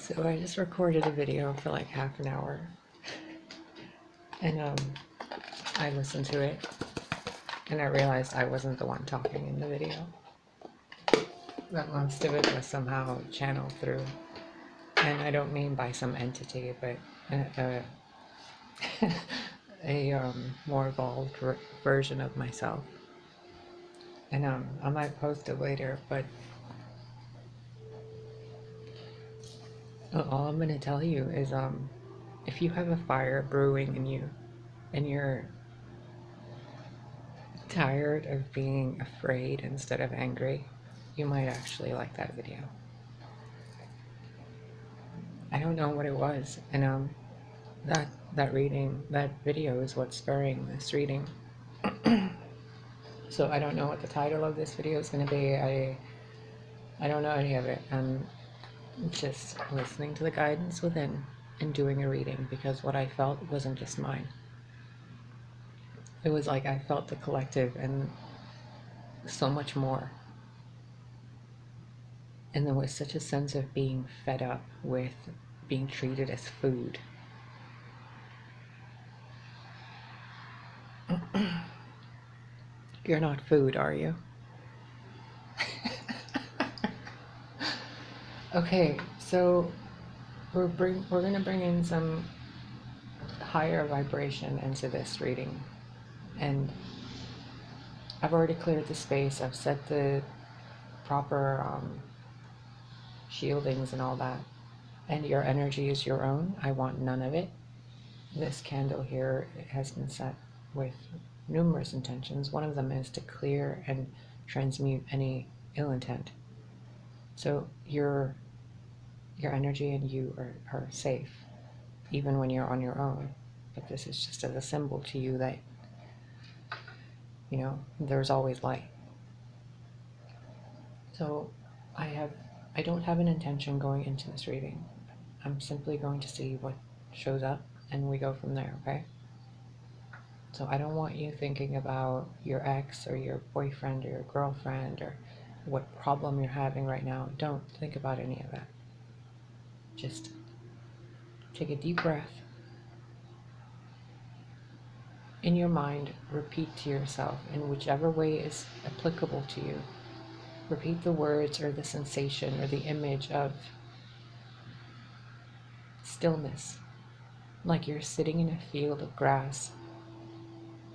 So I just recorded a video for like half an hour, and I listened to it, and I realized I wasn't the one talking in the video. That most of it was somehow channeled through, and I don't mean by some entity, but a more evolved version of myself. And I might post it later, but all I'm gonna tell you is if you have a fire brewing in you and you're tired of being afraid instead of angry, you might actually like that video. I don't know what it was, and that video is what's spurring this reading. So I don't know what the title of this video is going to be. I don't know any of it. I'm just listening to the guidance within and doing a reading, because what I felt wasn't just mine. It was like I felt the collective and so much more. And there was such a sense of being fed up with being treated as food. You're not food, are you? Okay, so we're going to bring in some higher vibration into this reading. And I've already cleared the space. I've set the proper shieldings and all that. And your energy is your own. I want none of it. This candle here has been set with numerous intentions. One of them is to clear and transmute any ill intent. So your energy and you are safe, even when you're on your own. But this is just as a symbol to you that, you know, there's always light. So I don't have an intention going into this reading. I'm simply going to see what shows up, and we go from there, okay? So I don't want you thinking about your ex or your boyfriend or your girlfriend or what problem you're having right now. Don't think about any of that. Just take a deep breath. In your mind, repeat to yourself in whichever way is applicable to you. Repeat the words or the sensation or the image of stillness, like you're sitting in a field of grass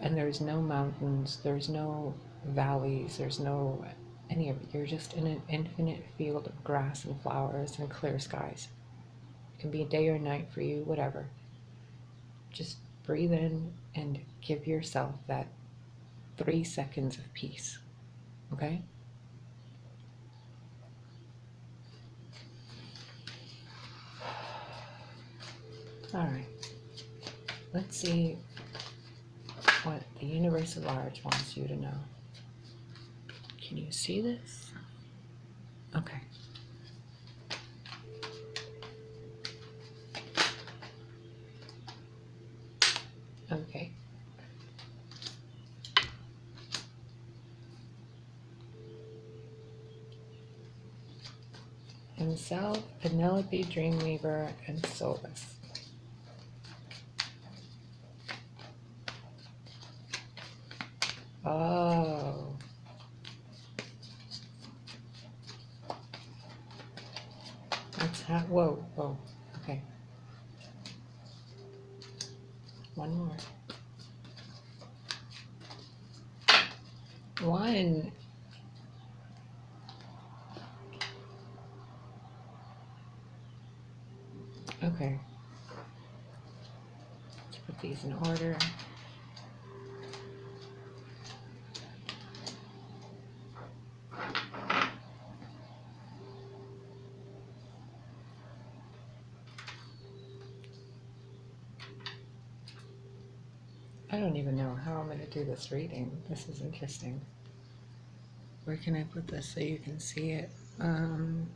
and there's no mountains, there's no valleys, there's no any of it. You're just in an infinite field of grass and flowers and clear skies. It can be day or night for you, whatever. Just breathe in and give yourself that 3 seconds of peace, okay? All right, let's see what the universe at large wants you to know. Can you see this? Okay. Okay. Himself, Penelope, Dreamweaver, and Solus. Oh. Whoa, whoa. Okay. One more. One. Okay. Let's put these in order. I don't even know how I'm going to do this reading. This is interesting. Where can I put this so you can see it? Right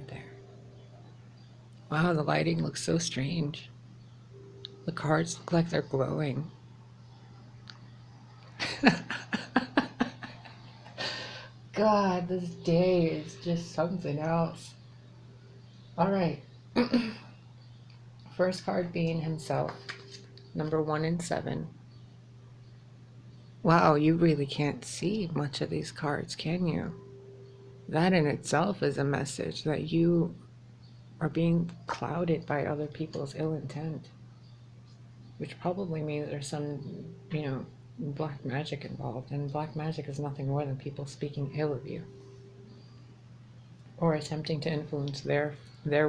there. Wow, the lighting looks so strange. The cards look like they're glowing. God, this day is just something else. All right. First card being himself, number 1 and 7. Wow, you really can't see much of these cards, can you? That in itself is a message that you are being clouded by other people's ill intent, which probably means there's some, black magic involved. And black magic is nothing more than people speaking ill of you or attempting to influence their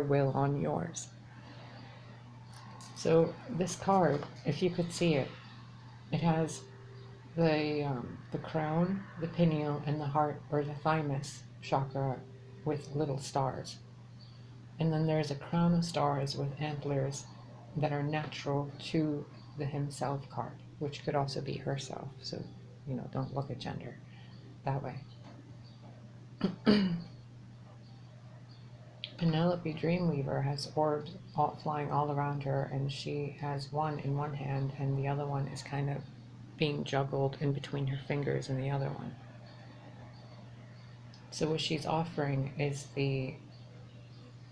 will on yours. So this card, if you could see it, it has the crown, the pineal, and the heart or the thymus chakra with little stars. And then there's a crown of stars with antlers that are natural to the himself card, which could also be herself. So, don't look at gender that way. Penelope Dreamweaver has orbs flying all around her, and she has one in one hand, and the other one is kind of being juggled in between her fingers and the other one. So what she's offering is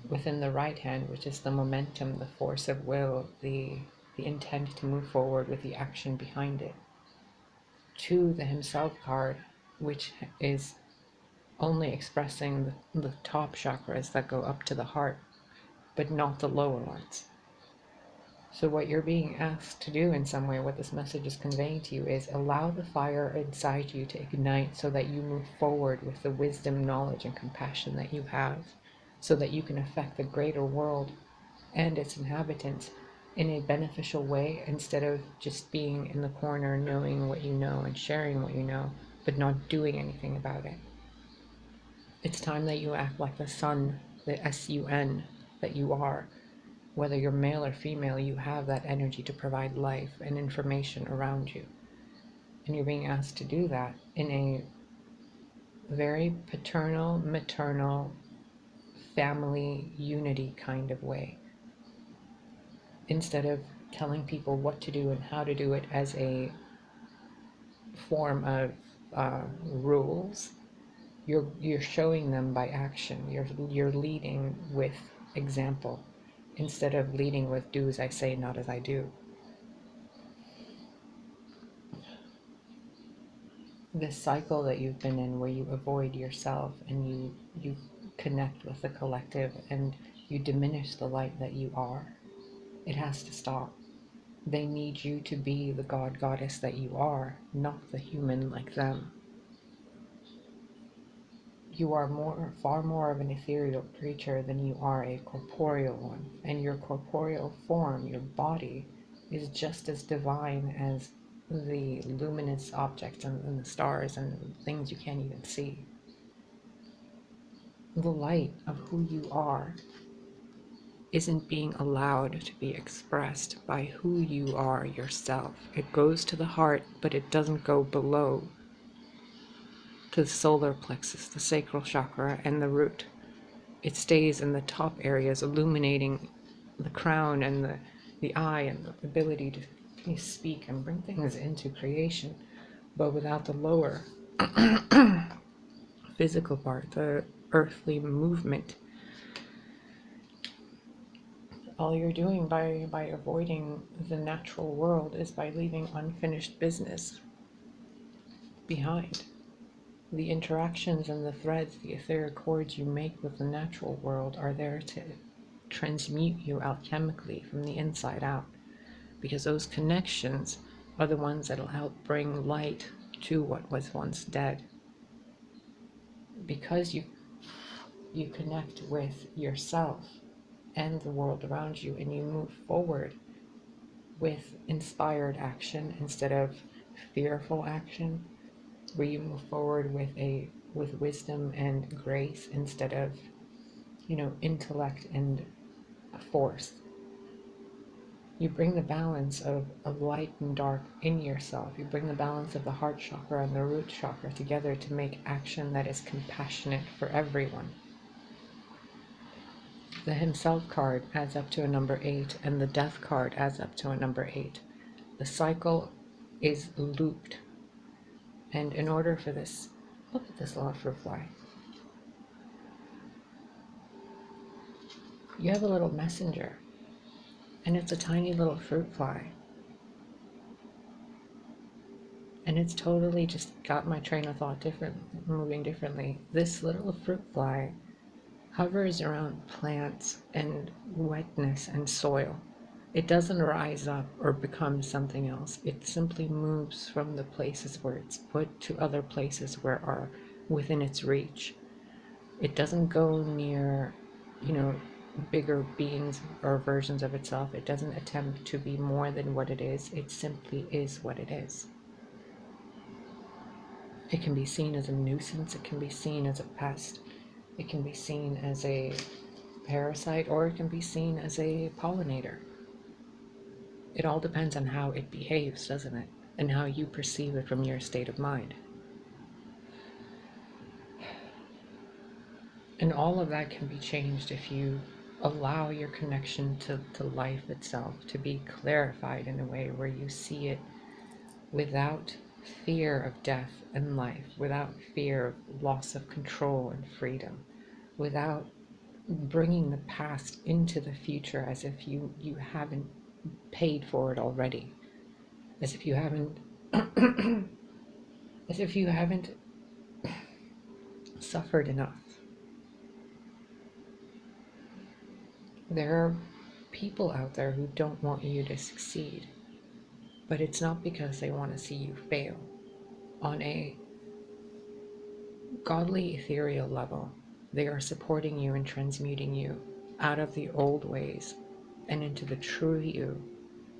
within the right hand, which is the momentum, the force of will, the intent to move forward with the action behind it, to the himself card, which is only expressing the top chakras that go up to the heart, but not the lower ones. So what you're being asked to do in some way, what this message is conveying to you, is allow the fire inside you to ignite so that you move forward with the wisdom, knowledge, and compassion that you have, so that you can affect the greater world and its inhabitants in a beneficial way, instead of just being in the corner knowing what you know and sharing what you know, but not doing anything about it. It's time that you act like the sun, the sun that you are. Whether you're male or female, you have that energy to provide life and information around you. And you're being asked to do that in a very paternal, maternal, family unity kind of way. Instead of telling people what to do and how to do it as a form of rules, you're showing them by action. You're leading with example, instead of leading with do as I say, not as I do. This cycle that you've been in, where you avoid yourself and you connect with the collective and you diminish the light that you are, it has to stop. They need you to be the god goddess that you are, not the human like them. You are far more of an ethereal creature than you are a corporeal one, and your corporeal form, your body, is just as divine as the luminous objects and the stars and things you can't even see. The light of who you are isn't being allowed to be expressed by who you are yourself. It goes to the heart, but it doesn't go below to the solar plexus, the sacral chakra, and the root. It stays in the top areas, illuminating the crown and the eye and the ability to speak and bring things into creation, but without the lower physical part, the earthly movement. All you're doing by avoiding the natural world is by leaving unfinished business behind. The interactions and the threads, the etheric cords you make with the natural world are there to transmute you alchemically from the inside out, because those connections are the ones that'll help bring light to what was once dead. Because you connect with yourself and the world around you, and you move forward with inspired action instead of fearful action, where you move forward with wisdom and grace instead of intellect and force. You bring the balance of light and dark in yourself. You bring the balance of the heart chakra and the root chakra together to make action that is compassionate for everyone. The himself card adds up to a number 8, and the death card adds up to a number 8. The cycle is looped. And in order for this, look at this little fruit fly. You have a little messenger, and it's a tiny little fruit fly. And it's totally just got my train of thought moving differently. This little fruit fly hovers around plants and wetness and soil. It doesn't rise up or become something else. It simply moves from the places where it's put to other places where are within its reach. It doesn't go near, you know, bigger beings or versions of itself. It doesn't attempt to be more than what it is. It simply is what it is. It can be seen as a nuisance. It can be seen as a pest. It can be seen as a parasite, or it can be seen as a pollinator. It all depends on how it behaves, doesn't it? And how you perceive it from your state of mind. And all of that can be changed if you allow your connection to life itself to be clarified in a way where you see it without fear of death and life, without fear of loss of control and freedom, without bringing the past into the future as if you haven't paid for it already, as if you haven't as if you haven't suffered enough. There are people out there who don't want you to succeed, but it's not because they want to see you fail. On a godly ethereal level, they are supporting you and transmuting you out of the old ways and into the true you,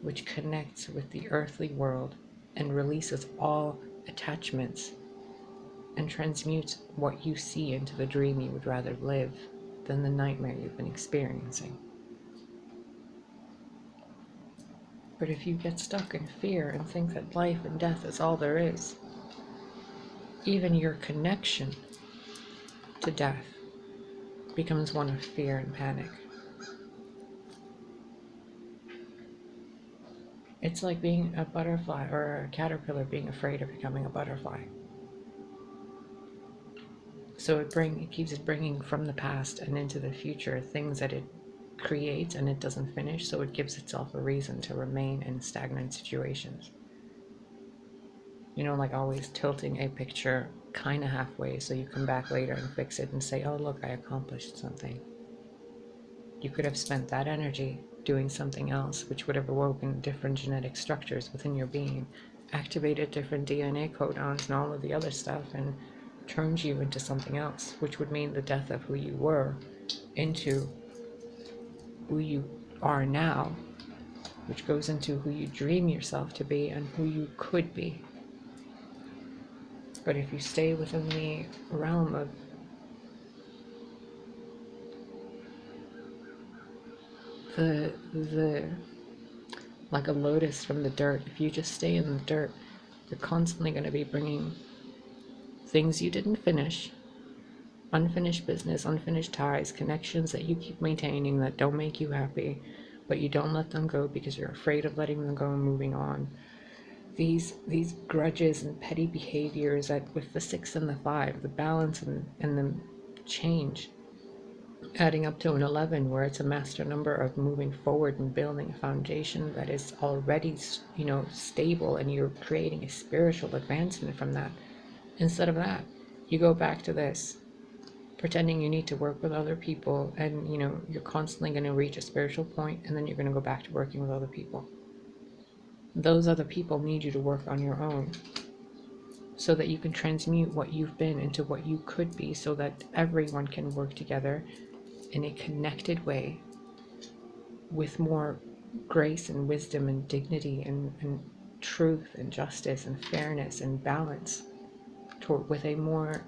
which connects with the earthly world and releases all attachments and transmutes what you see into the dream you would rather live than the nightmare you've been experiencing. But if you get stuck in fear and think that life and death is all there is, even your connection to death becomes one of fear and panic. It's like being a butterfly or a caterpillar being afraid of becoming a butterfly. So it keeps bringing from the past and into the future things that it creates and it doesn't finish, so it gives itself a reason to remain in stagnant situations. You know, like always tilting a picture kind of halfway so you come back later and fix it and say, oh look, I accomplished something. You could have spent that energy doing something else, which would have awoken different genetic structures within your being, activated different DNA codons and all of the other stuff, and turned you into something else, which would mean the death of who you were into who you are now, which goes into who you dream yourself to be and who you could be. But if you stay within the realm of the like a lotus from the dirt, if you just stay in the dirt, you're constantly going to be bringing things you didn't finish, unfinished business, unfinished ties, connections that you keep maintaining that don't make you happy, but you don't let them go because you're afraid of letting them go and moving on. These grudges and petty behaviors that with the 6 and the 5, the balance and the change, adding up to an 11, where it's a master number of moving forward and building a foundation that is already, stable, and you're creating a spiritual advancement from that. Instead of that, you go back to this, pretending you need to work with other people, and you're constantly going to reach a spiritual point, and then you're going to go back to working with other people. Those other people need you to work on your own so that you can transmute what you've been into what you could be, so that everyone can work together in a connected way with more grace and wisdom and dignity and truth and justice and fairness and balance, with a more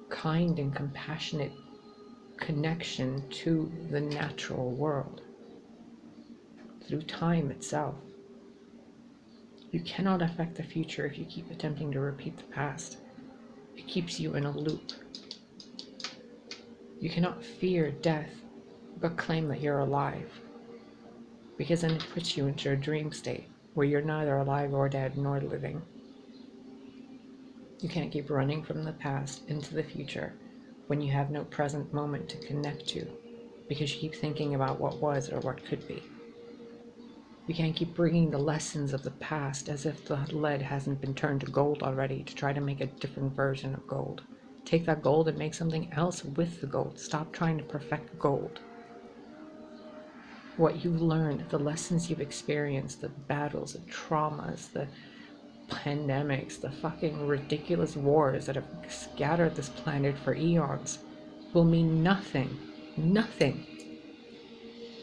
kind and compassionate connection to the natural world through time itself. You cannot affect the future if you keep attempting to repeat the past. It keeps you in a loop. You cannot fear death but claim that you're alive, because then it puts you into a dream state where you're neither alive or dead nor living. You can't keep running from the past into the future when you have no present moment to connect to. because you keep thinking about what was or what could be. You can't keep bringing the lessons of the past as if the lead hasn't been turned to gold already to try to make a different version of gold. Take that gold and make something else with the gold. Stop trying to perfect gold. What you've learned, the lessons you've experienced, the battles, the traumas, the pandemics, the fucking ridiculous wars that have scattered this planet for eons will mean nothing. Nothing.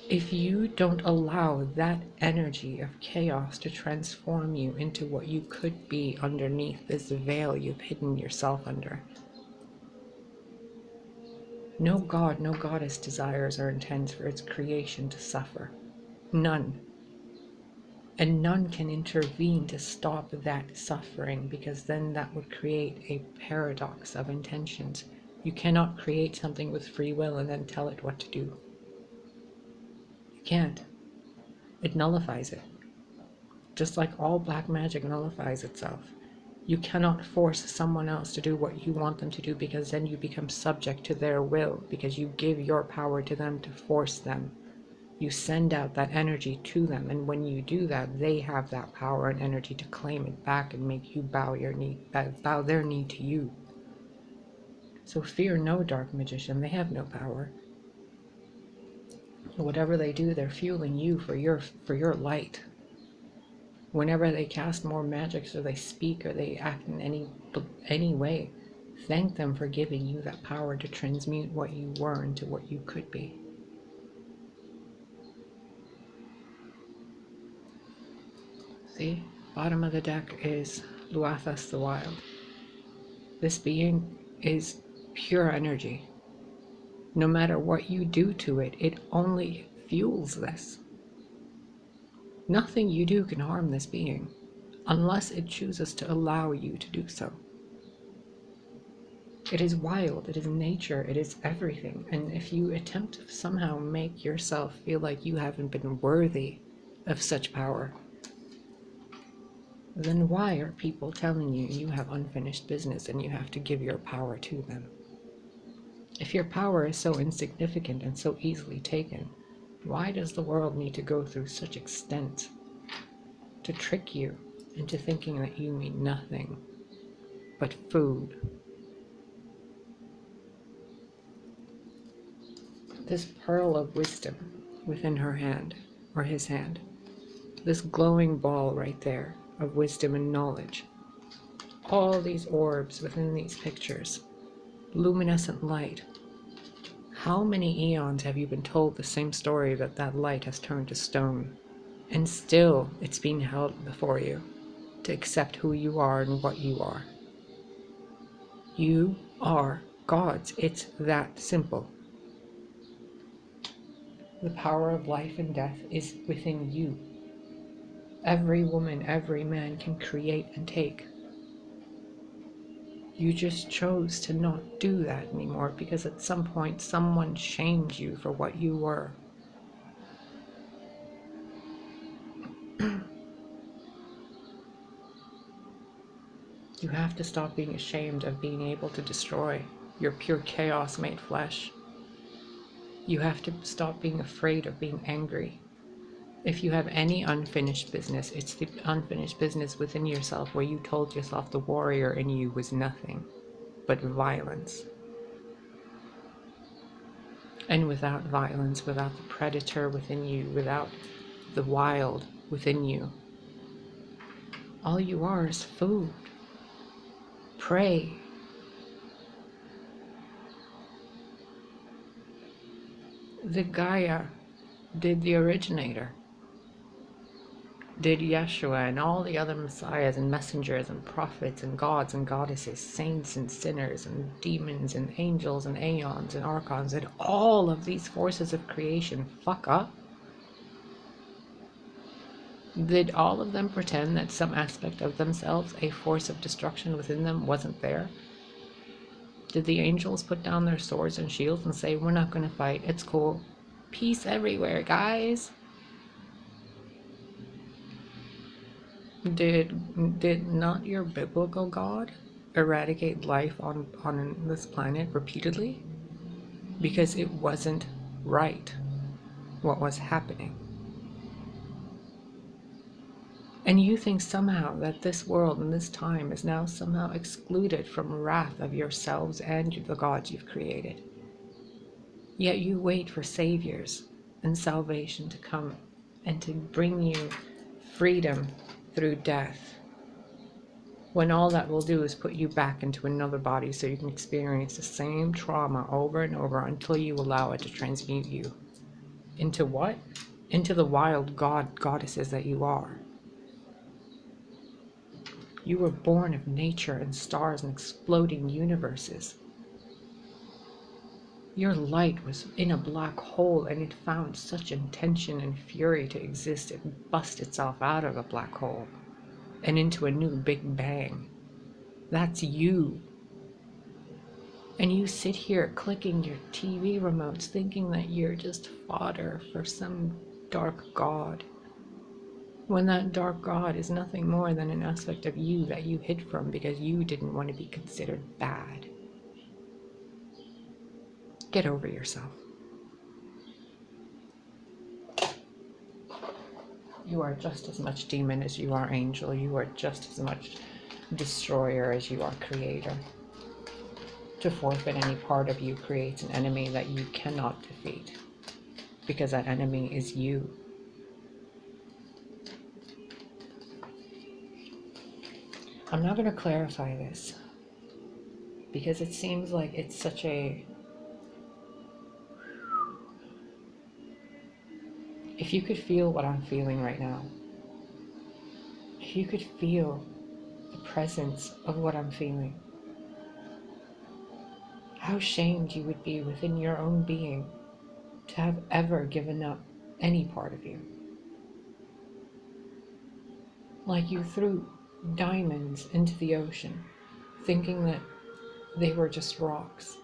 If you don't allow that energy of chaos to transform you into what you could be underneath this veil you've hidden yourself under. No god, no goddess desires or intends for its creation to suffer. None. And none can intervene to stop that suffering, because then that would create a paradox of intentions. You cannot create something with free will and then tell it what to do. You can't. It nullifies it. Just like all black magic nullifies itself. You cannot force someone else to do what you want them to do, because then you become subject to their will, because you give your power to them to force them. You send out that energy to them, and when you do that, they have that power and energy to claim it back and make you bow their knee to you. So fear no dark magician, they have no power. Whatever they do, they're fueling you for your light. Whenever they cast more magics, or they speak, or they act in any way, thank them for giving you that power to transmute what you were into what you could be. See, bottom of the deck is Luathas the Wild. This being is pure energy. No matter what you do to it, it only fuels this. Nothing you do can harm this being, unless it chooses to allow you to do so. It is wild, it is nature, it is everything, and if you attempt to somehow make yourself feel like you haven't been worthy of such power, then why are people telling you you have unfinished business and you have to give your power to them? If your power is so insignificant and so easily taken, why does the world need to go through such extent to trick you into thinking that you mean nothing but food? This pearl of wisdom within her hand, or his hand, this glowing ball right there of wisdom and knowledge, all these orbs within these pictures, luminescent light. How many eons have you been told the same story that that light has turned to stone, and still it's being held before you to accept who you are and what you are? You are gods. It's that simple. The power of life and death is within you. Every woman, every man can create and take. You just chose to not do that anymore because at some point someone shamed you for what you were. You have to stop being ashamed of being able to destroy your pure chaos made flesh. You have to stop being afraid of being angry. If you have any unfinished business, it's the unfinished business within yourself where you told yourself the warrior in you was nothing but violence. And without violence, without the predator within you, without the wild within you, all you are is food. Prey. The Gaia did the originator. Did Yeshua and all the other messiahs and messengers and prophets and gods and goddesses, saints and sinners and demons and angels and aeons and archons, and all of these forces of creation fuck up? Did all of them pretend that some aspect of themselves, a force of destruction within them, wasn't there? Did the angels put down their swords and shields and say, we're not going to fight, it's cool, peace everywhere, guys? Did not your biblical God eradicate life on this planet repeatedly? Because it wasn't right what was happening. And you think somehow that this world and this time is now somehow excluded from wrath of yourselves and the gods you've created. Yet you wait for saviors and salvation to come and to bring you freedom through death, when all that will do is put you back into another body so you can experience the same trauma over and over until you allow it to transmute you into what? Into the wild goddesses that you are. You were born of nature and stars and exploding universes. Your light was in a black hole and it found such intention and fury to exist it bust itself out of a black hole and into a new Big Bang. That's you. And you sit here clicking your TV remotes thinking that you're just fodder for some dark god, when that dark god is nothing more than an aspect of you that you hid from because you didn't want to be considered bad. Get over yourself. You are just as much demon as you are angel. You are just as much destroyer as you are creator. To forfeit any part of you creates an enemy that you cannot defeat, because that enemy is you. I'm not going to clarify this because it seems like it's such a... If you could feel what I'm feeling right now, if you could feel the presence of what I'm feeling, how shamed you would be within your own being to have ever given up any part of you. Like you threw diamonds into the ocean, thinking that they were just rocks.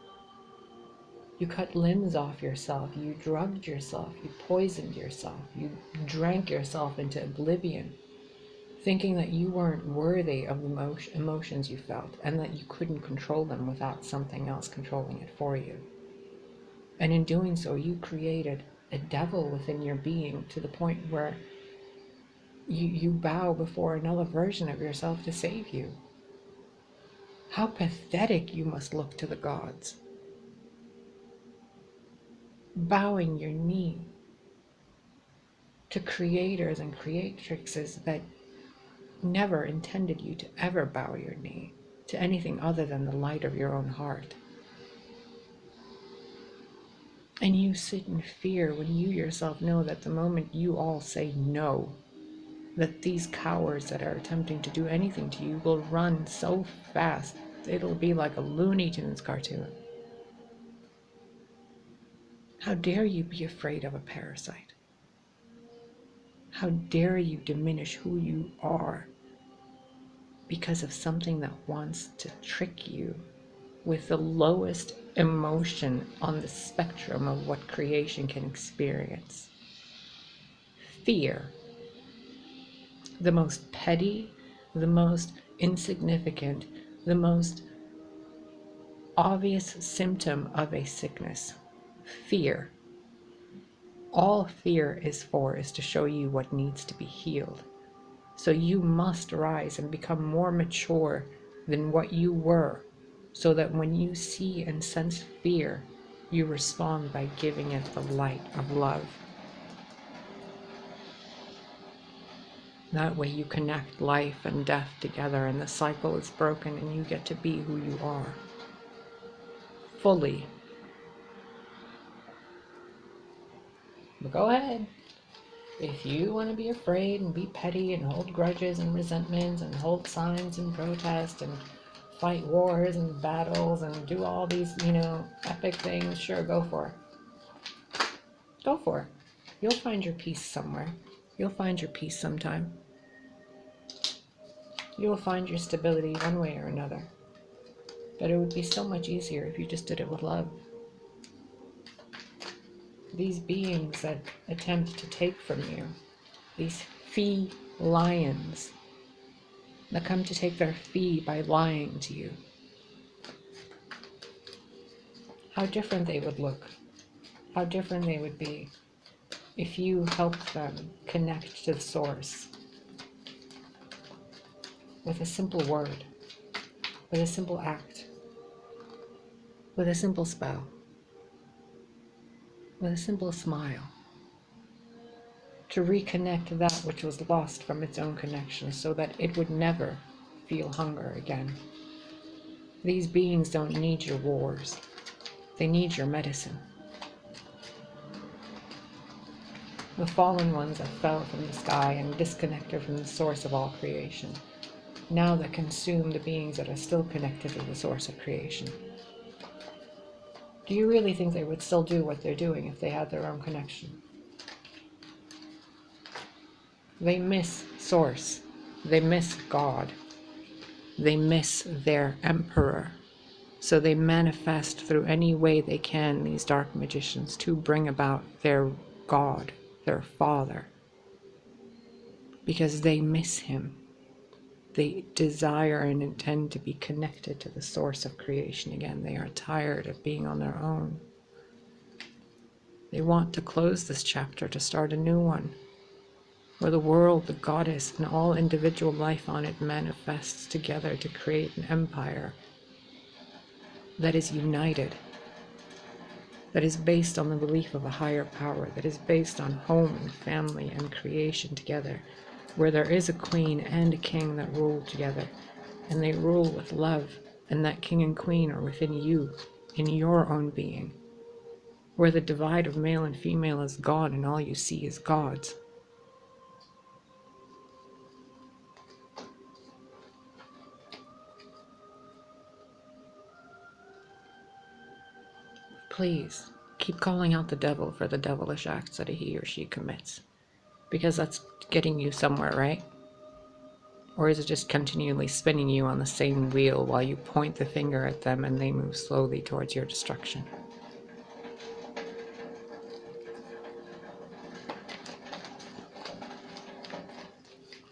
You cut limbs off yourself, you drugged yourself, you poisoned yourself, you drank yourself into oblivion, thinking that you weren't worthy of the emotions you felt and that you couldn't control them without something else controlling it for you. And in doing so, you created a devil within your being to the point where you bow before another version of yourself to save you. How pathetic you must look to the gods. Bowing your knee to creators and creatrixes that never intended you to ever bow your knee to anything other than the light of your own heart. And you sit in fear when you yourself know that the moment you all say no, that these cowards that are attempting to do anything to you will run so fast it'll be like a Looney Tunes cartoon. How dare you be afraid of a parasite? How dare you diminish who you are because of something that wants to trick you with the lowest emotion on the spectrum of what creation can experience? Fear. The most petty, the most insignificant, the most obvious symptom of a sickness. Fear. All fear is for is to show you what needs to be healed. So you must rise and become more mature than what you were, so that when you see and sense fear, you respond by giving it the light of love. That way you connect life and death together and the cycle is broken and you get to be who you are. Fully. But go ahead. If you want to be afraid and be petty and hold grudges and resentments and hold signs and protest and fight wars and battles and do all these, epic things, sure, go for it. Go for it. You'll find your peace somewhere. You'll find your peace sometime. You'll find your stability one way or another. But it would be so much easier if you just did it with love. These beings that attempt to take from you, these fee lions that come to take their fee by lying to you, how different they would look, how different they would be if you helped them connect to the source with a simple word, with a simple act, with a simple spell, with a simple smile, to reconnect that which was lost from its own connection so that it would never feel hunger again. These beings don't need your wars. They need your medicine. The fallen ones that fell from the sky and disconnected from the source of all creation, now that consume the beings that are still connected to the source of creation. Do you really think they would still do what they're doing if they had their own connection? They miss source. They miss God. They miss their emperor. So they manifest through any way they can, these dark magicians, to bring about their God, their father, because they miss him. They desire and intend to be connected to the source of creation again. They are tired of being on their own. They want to close this chapter to start a new one, where the world, the goddess, and all individual life on it manifests together to create an empire that is united, that is based on the belief of a higher power, that is based on home and family and creation together, where there is a queen and a king that rule together, and they rule with love, and that king and queen are within you, in your own being, where the divide of male and female is gone and all you see is gods. Please, keep calling out the devil for the devilish acts that he or she commits, because that's getting you somewhere, right? Or is it just continually spinning you on the same wheel while you point the finger at them and they move slowly towards your destruction?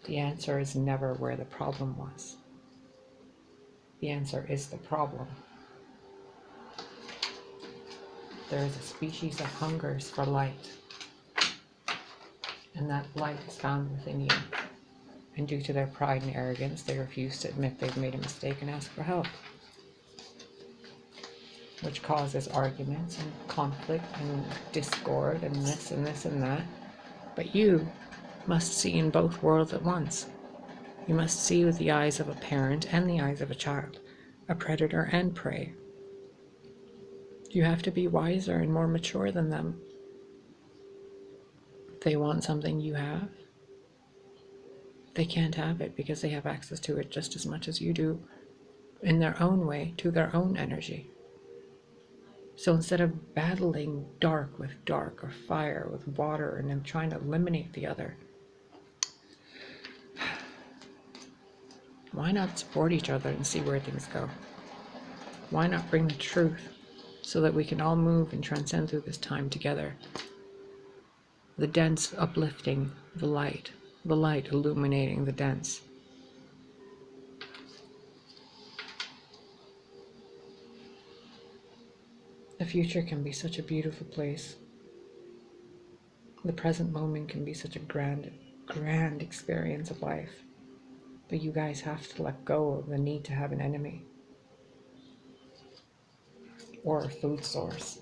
The answer is never where the problem was. The answer is the problem. There is a species that hungers for light, and that light is found within you. And due to their pride and arrogance, they refuse to admit they've made a mistake and ask for help, which causes arguments and conflict and discord and this and this and that. But you must see in both worlds at once. You must see with the eyes of a parent and the eyes of a child, a predator and prey. You have to be wiser and more mature than them. They want something you have. They can't have it because they have access to it just as much as you do, in their own way, to their own energy. So instead of battling dark with dark or fire with water and then trying to eliminate the other, why not support each other and see where things go? Why not bring the truth so that we can all move and transcend through this time together? The dense uplifting the light illuminating the dense. The future can be such a beautiful place. The present moment can be such a grand experience of life. But you guys have to let go of the need to have an enemy or a food source.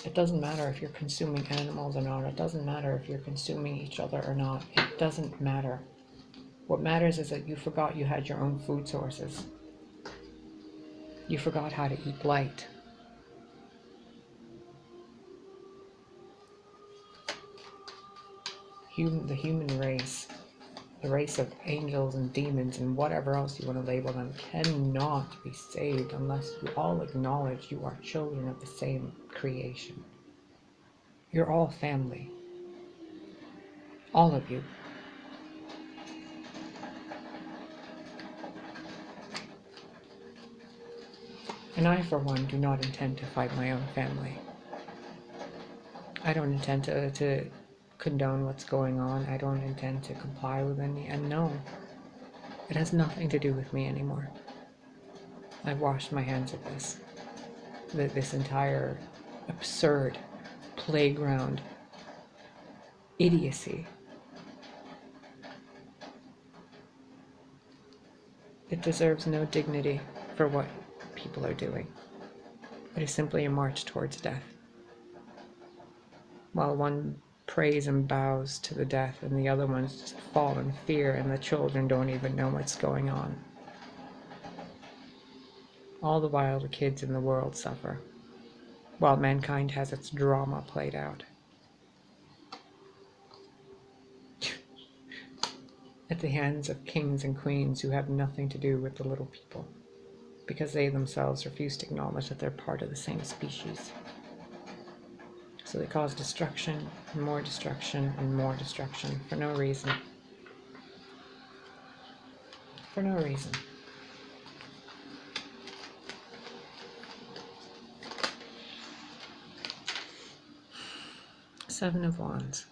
It doesn't matter if you're consuming animals or not. It doesn't matter if you're consuming each other or not. It doesn't matter. What matters is that you forgot you had your own food sources. You forgot how to eat light. The human race, the race of angels and demons and whatever else you want to label them, cannot be saved unless you all acknowledge you are children of the same creation. You're all family. All of you. And I, for one, do not intend to fight my own family. I don't intend to condone what's going on. I don't intend to comply with any, and no, it has nothing to do with me anymore. I've washed my hands of this. This entire absurd playground idiocy. It deserves no dignity for what people are doing. It is simply a march towards death. While one prays and bows to the death and the other ones just fall in fear, and the children don't even know what's going on. All the while the kids in the world suffer, while mankind has its drama played out. At the hands of kings and queens who have nothing to do with the little people, because they themselves refuse to acknowledge that they're part of the same species. So they cause destruction, and more destruction, and more destruction, for no reason. For no reason. Seven of Wands.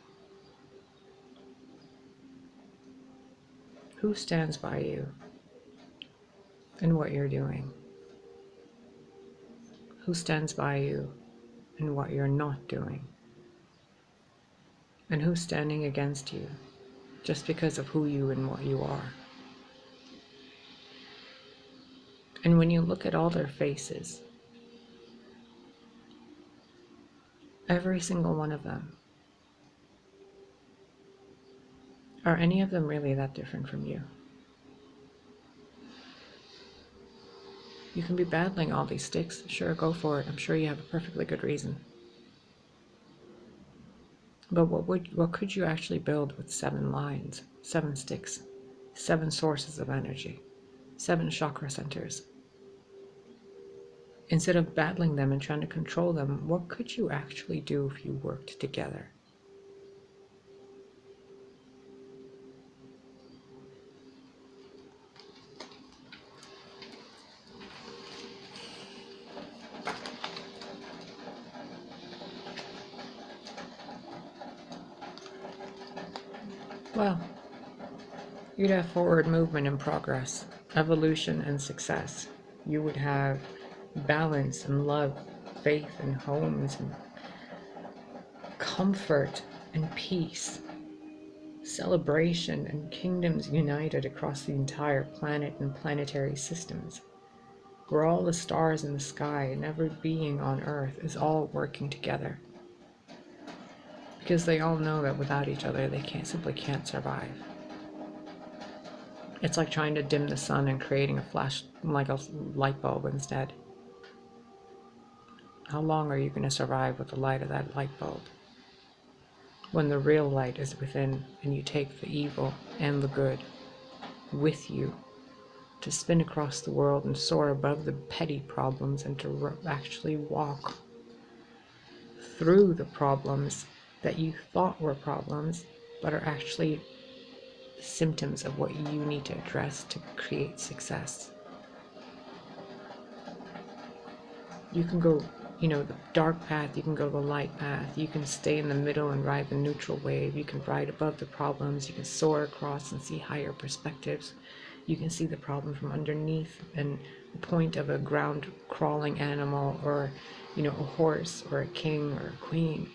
Who stands by you in what you're doing? Who stands by you in what you're not doing? And who's standing against you just because of who you and what you are? And when you look at all their faces, every single one of them, are any of them really that different from you? You can be battling all these sticks. Sure, go for it. I'm sure you have a perfectly good reason. But what could you actually build with 7 lines, 7 sticks, 7 sources of energy, 7 chakra centers? Instead of battling them and trying to control them, what could you actually do if you worked together? Well, you'd have forward movement and progress, evolution and success. You would have balance and love, faith and homes and comfort and peace, celebration and kingdoms united across the entire planet and planetary systems, where all the stars in the sky and every being on Earth is all working together. Because they all know that without each other they simply can't survive. It's like trying to dim the sun and creating a flash, like a light bulb instead. How long are you going to survive with the light of that light bulb? When the real light is within, and you take the evil and the good with you to spin across the world and soar above the petty problems, and to actually walk through the problems that you thought were problems, but are actually symptoms of what you need to address to create success. You can go, the dark path, you can go the light path, you can stay in the middle and ride the neutral wave, you can ride above the problems, you can soar across and see higher perspectives, you can see the problem from underneath and the point of a ground crawling animal, or a horse or a king or a queen.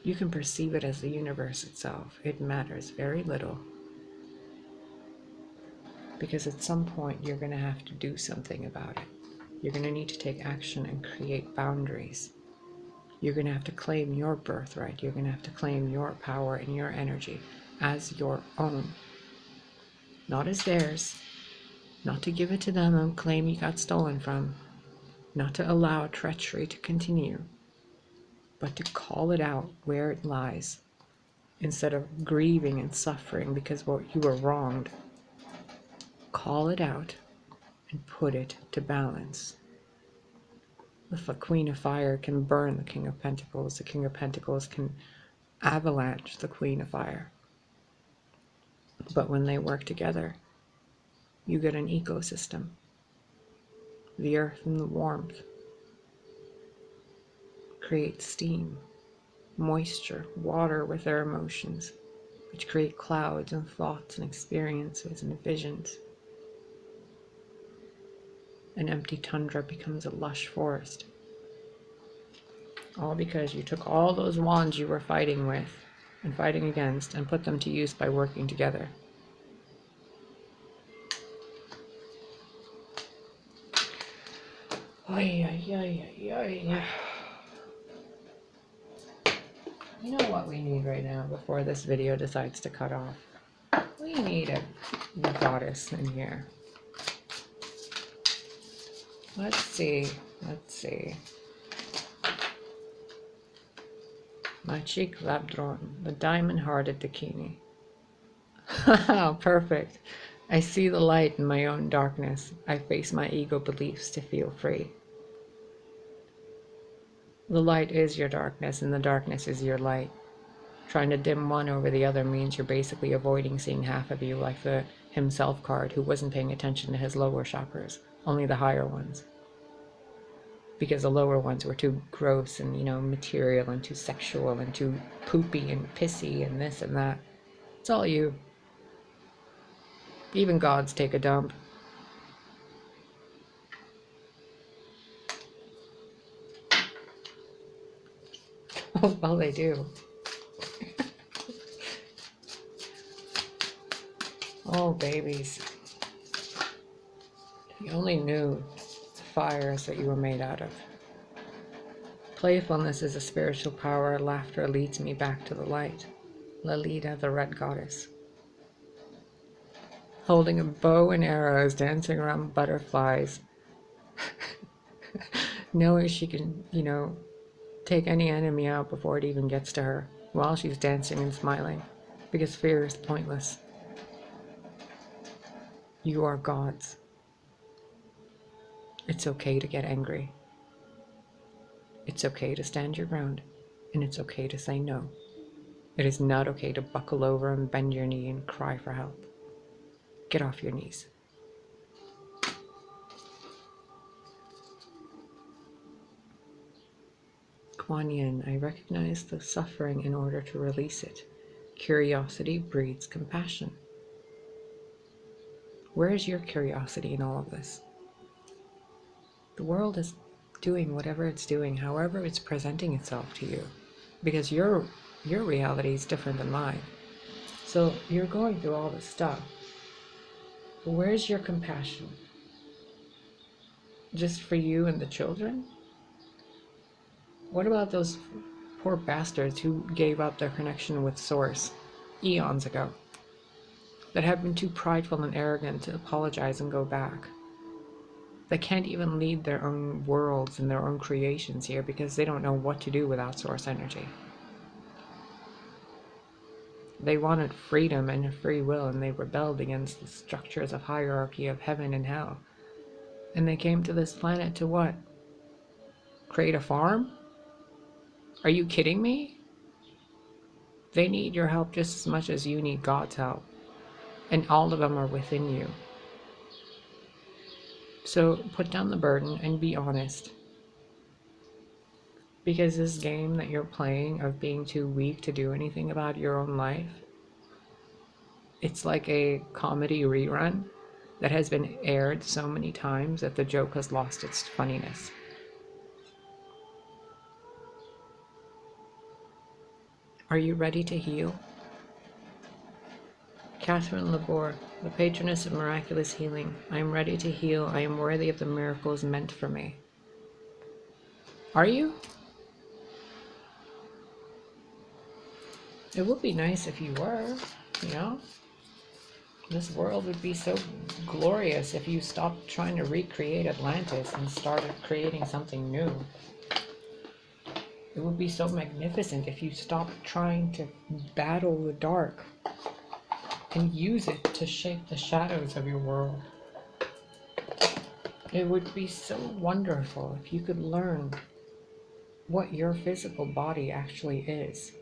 You can perceive it as the universe itself. It matters very little. Because at some point you're going to have to do something about it. You're going to need to take action and create boundaries. You're going to have to claim your birthright. You're going to have to claim your power and your energy as your own. Not as theirs. Not to give it to them and claim you got stolen from. Not to allow treachery to continue. But to call it out where it lies, instead of grieving and suffering because you were wronged. Call it out and put it to balance. If a Queen of Fire can burn the King of Pentacles, the King of Pentacles can avalanche the Queen of Fire. But when they work together, you get an ecosystem. The earth and the warmth create steam, moisture, water with their emotions, which create clouds and thoughts and experiences and visions. An empty tundra becomes a lush forest. All because you took all those wands you were fighting with and fighting against and put them to use by working together. Ay, ay, ay, ay, ay. You know what we need right now before this video decides to cut off? We need a goddess in here. Let's see. Let's see. My cheek labdron, the diamond-hearted Dakini. Perfect. I see the light in my own darkness. I face my ego beliefs to feel free. The light is your darkness, and the darkness is your light. Trying to dim one over the other means you're basically avoiding seeing half of you, like the himself card who wasn't paying attention to his lower chakras, only the higher ones. Because the lower ones were too gross and, material and too sexual and too poopy and pissy and this and that. It's all you. Even gods take a dump. Well, they do. Oh, babies. If you only knew the fires that you were made out of. Playfulness is a spiritual power. Laughter leads me back to the light. Lalita, the red goddess. Holding a bow and arrows, dancing around butterflies. Knowing she can, take any enemy out before it even gets to her, while she's dancing and smiling, because fear is pointless. You are gods. It's okay to get angry. It's okay to stand your ground, and it's okay to say no. It is not okay to buckle over and bend your knee and cry for help. Get off your knees. Kuan Yin, I recognize the suffering in order to release it. Curiosity breeds compassion. Where is your curiosity in all of this? The world is doing whatever it's doing, however it's presenting itself to you, because your reality is different than mine. So you're going through all this stuff. But where's your compassion? Just for you and the children? What about those poor bastards who gave up their connection with Source eons ago? That have been too prideful and arrogant to apologize and go back? That can't even lead their own worlds and their own creations here because they don't know what to do without Source energy. They wanted freedom and free will, and they rebelled against the structures of hierarchy of heaven and hell. And they came to this planet to what? Create a farm? Are you kidding me? They need your help just as much as you need God's help. And all of them are within you. So put down the burden and be honest. Because this game that you're playing of being too weak to do anything about your own life, it's like a comedy rerun that has been aired so many times that the joke has lost its funniness. Are you ready to heal? Catherine Laborde, the patroness of miraculous healing. I am ready to heal. I am worthy of the miracles meant for me. Are you? It would be nice if you were, This world would be so glorious if you stopped trying to recreate Atlantis and started creating something new. It would be so magnificent if you stopped trying to battle the dark and use it to shape the shadows of your world. It would be so wonderful if you could learn what your physical body actually is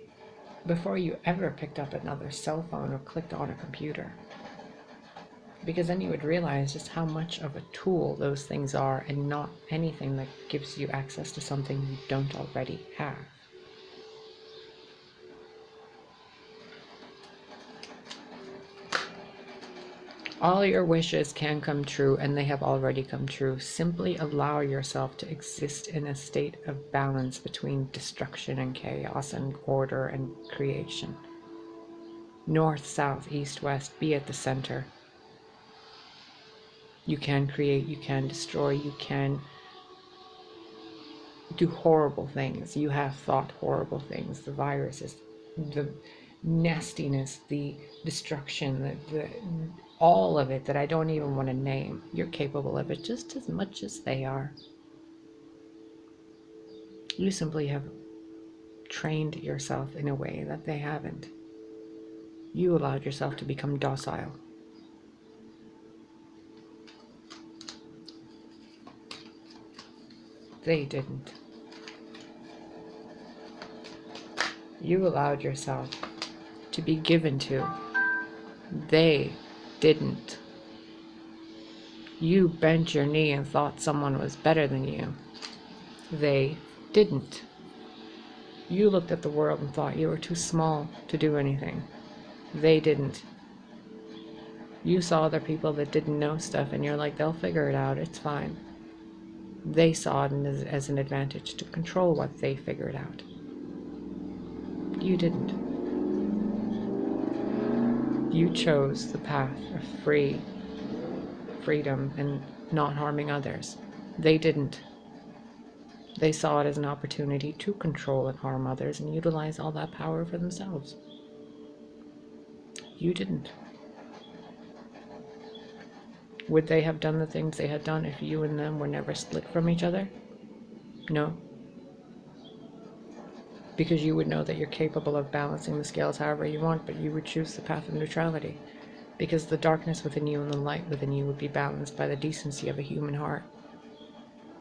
before you ever picked up another cell phone or clicked on a computer. Because then you would realize just how much of a tool those things are, and not anything that gives you access to something you don't already have. All your wishes can come true, and they have already come true. Simply allow yourself to exist in a state of balance between destruction and chaos and order and creation. North, south, east, west, be at the center. You can create, you can destroy, you can do horrible things. You have thought horrible things. The viruses, the nastiness, the destruction, the all of it that I don't even want to name. You're capable of it just as much as they are. You simply have trained yourself in a way that they haven't. You allowed yourself to become docile. They didn't. You allowed yourself to be given to. They didn't. You bent your knee and thought someone was better than you. They didn't. You looked at the world and thought you were too small to do anything. They didn't. You saw other people that didn't know stuff and you're like, they'll figure it out, it's fine. They saw it as an advantage to control what they figured out. You didn't. You chose the path of freedom and not harming others. They didn't. They saw it as an opportunity to control and harm others and utilize all that power for themselves. You didn't. Would they have done the things they had done if you and them were never split from each other? No. Because you would know that you're capable of balancing the scales however you want, but you would choose the path of neutrality. Because the darkness within you and the light within you would be balanced by the decency of a human heart.